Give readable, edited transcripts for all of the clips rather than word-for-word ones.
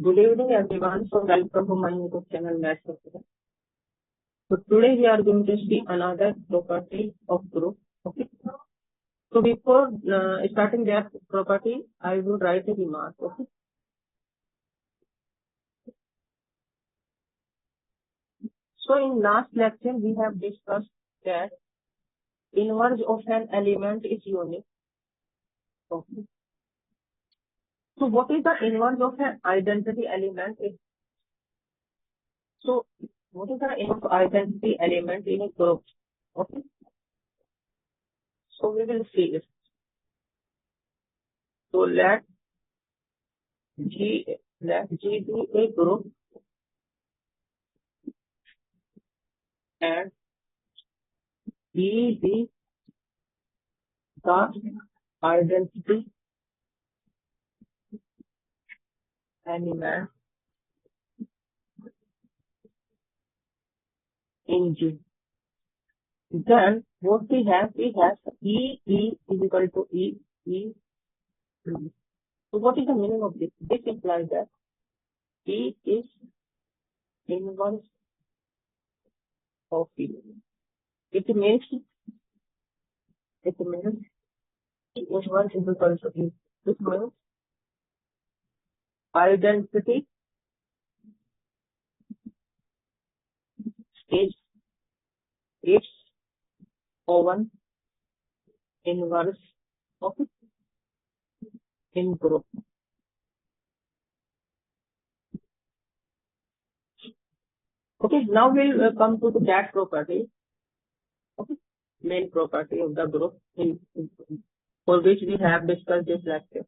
Good evening, everyone. So welcome to my YouTube channel, Maths. So today we are going to see another property of group. Okay. So before starting that property, I will write a remark. Okay. So in last lecture we have discussed that inverse of an element is unique. Okay. So what is the inverse of an identity element? So what is the inverse of identity element in a group? Okay. So we will see it. So let G be a group and E be the identity element in G. Then what we have E is equal to E. So what is the meaning of this? This implies that E is inverse of E. It means E inverse is equal to E. This means identity is its own inverse of in group. Okay, now we'll come to that property. Okay, main property of the group for which we have discussed this lecture.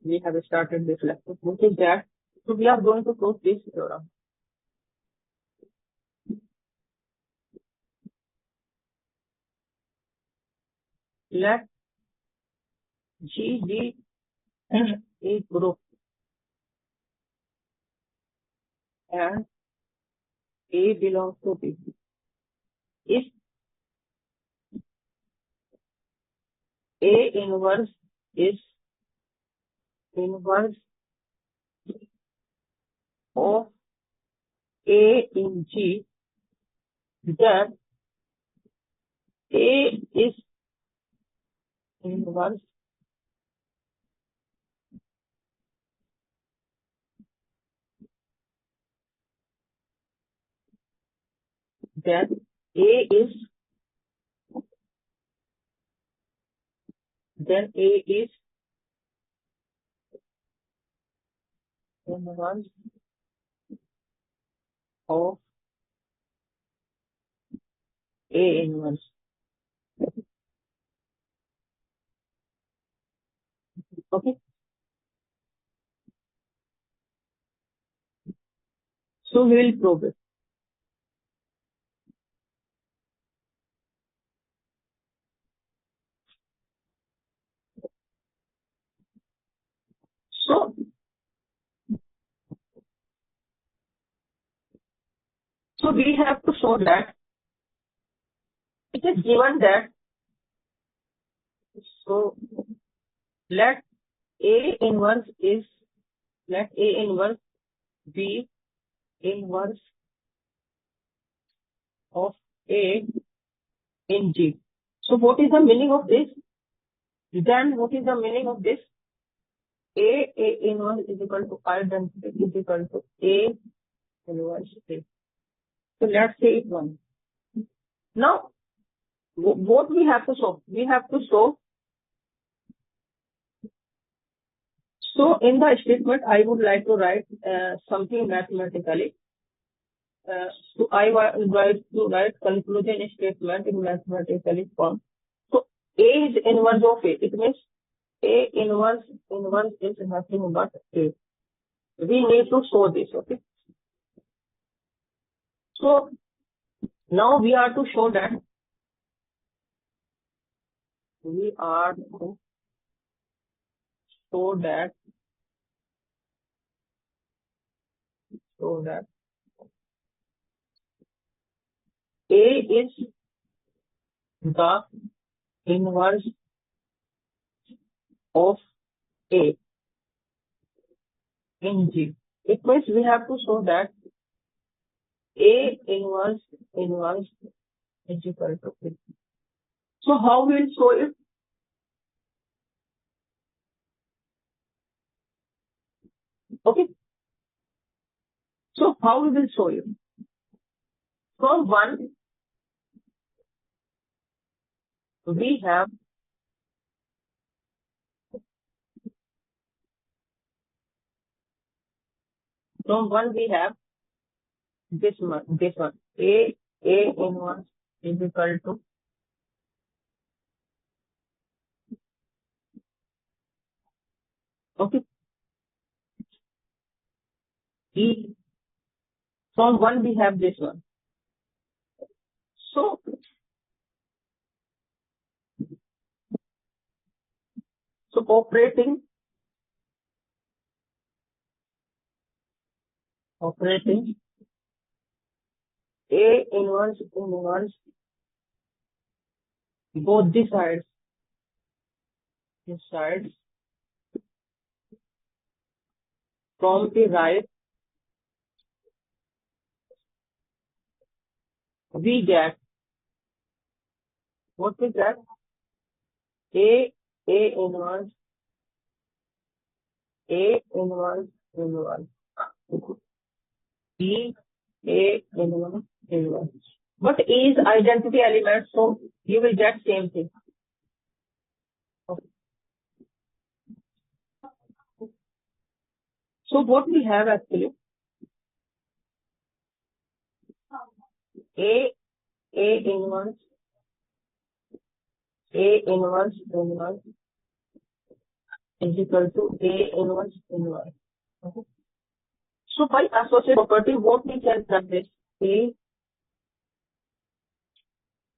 We have started this lecture. Which is that? So we are going to prove this theorem. Let G be a group and A belongs to B. If A inverse is inverse of A in G, then A is inverse then A is inverse of A inverse. Okay. So we will prove it. So we have to show that it is given that, so let A inverse be inverse of A in G. So what is the meaning of this? Then what is the meaning of this? A inverse is equal to identity is equal to A inverse A. So let's say it one. Now what we have to show? We have to show. So in the statement, I would like to write something mathematically. So I would like to write conclusion statement in mathematical form. So A is inverse of A. It means A inverse is nothing but A. We need to show this. Okay. So now we are to show that A is the inverse of A. in G. It means we have to show that A inverse is equal to B. So how we will show it? Okay. So how we will show you? From 1, we have this one. A inverse is equal to, okay, E. From 1 we have this one. So operating A inverse both the sides from the right, we get what we get? A inverse inverse B inverse. But A is identity element, so you will get same thing. Okay. So what we have actually, A inverse is equal to A inverse. Okay. So by associative property, what we can practice? A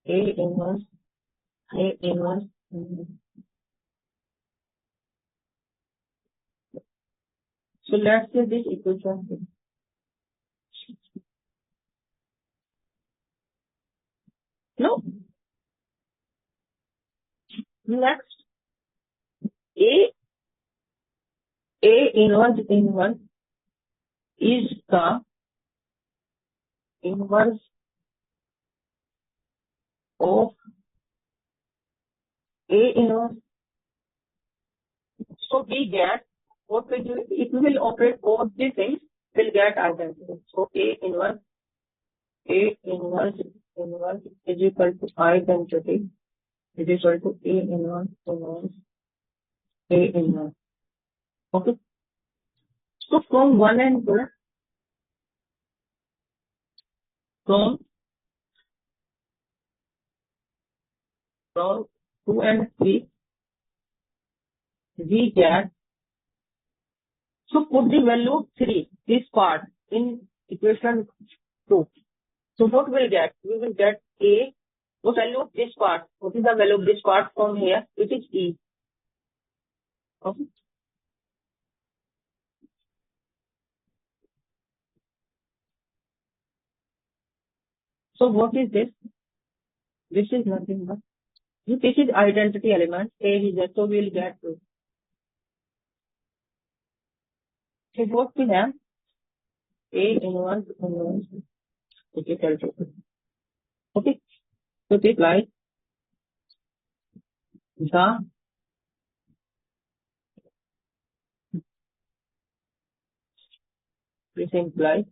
inverse. So let's say this equation. No. Next, A inverse is the inverse of A inverse. So we get what we do, if we will operate both these things, we'll get identity. So A inverse is equal to identity is equal to A inverse. Okay. So from 1 and 2, from 2 and 3, we get, so put the value of 3, this part, in equation 2. So what we'll get? We will get A, the value of this part. What is the value of this part from here? It is E. Okay. So what is this? This is nothing but, this is identity element. A is there, so we'll get 2. So what we have? A inverse is equal to 2. Okay. So this like this implies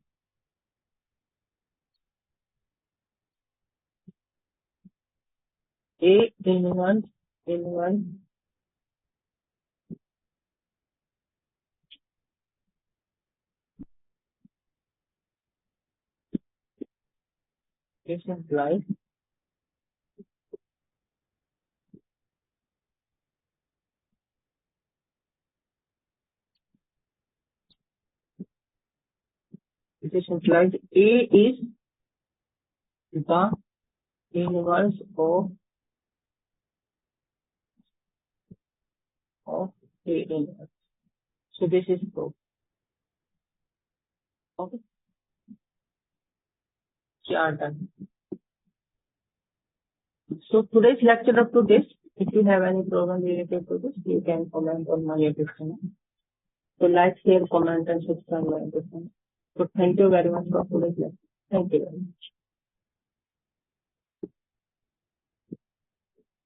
A inverse this implies A is the inverse of A inverse. So this is proof. Okay. We are done. So today's lecture up to this. If you have any problem related to this, you can comment on my YouTube channel. So like, share, comment, and subscribe my education. So thank you very much for today's lesson. Thank you very much.